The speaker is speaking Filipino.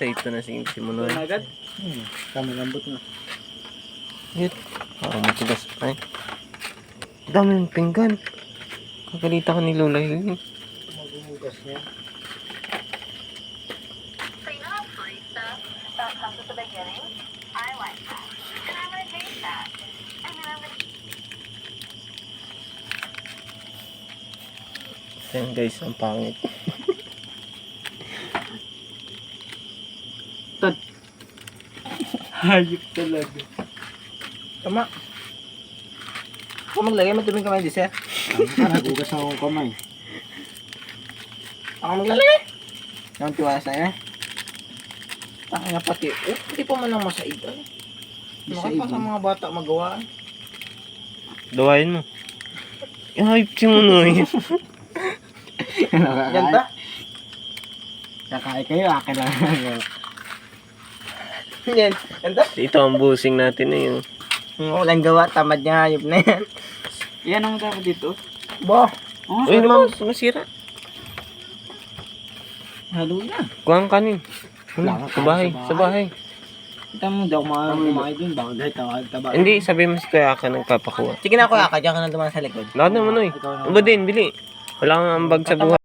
So, ito na si Munoy. Agad? Kami lambot na. Hit. Matigas. Ay. Dami ng pinggan. Kakalita ka ni Lola Hilin. Magumugas niya. Ayan guys, ang pangit. Hayop talaga. Tama. Kung maglagay, maduming kamay di sir. Nagugas na akong kamay. Ako maglalagay. Nang tiwala sa'yo eh. Tangin na pati. Pati pa man ang masaid. Makapa sa mga bata magawa. Dawain mo. Ay, si Munoy. Yan ba? Kakain kayo, akin lang. Yan. Yan ba? Ito ang busing natin na yun. Walang gawa, tamad niya, hayop na yan. Yan ang dapat dito. Bo! Uy, naman, masira. Halo na. Kuha ang kanin. Sa bahay, sa bahay. Kita mo, daw kumain dun. Bagay, taba. Hindi, sabi mo si Kuya Aka nagpapakuha. Sige na, Kuya Aka, diyan ka na dumaan sa likod. Lahat na Munoy. Iba din, bili. Wala kang ambag sa buhay.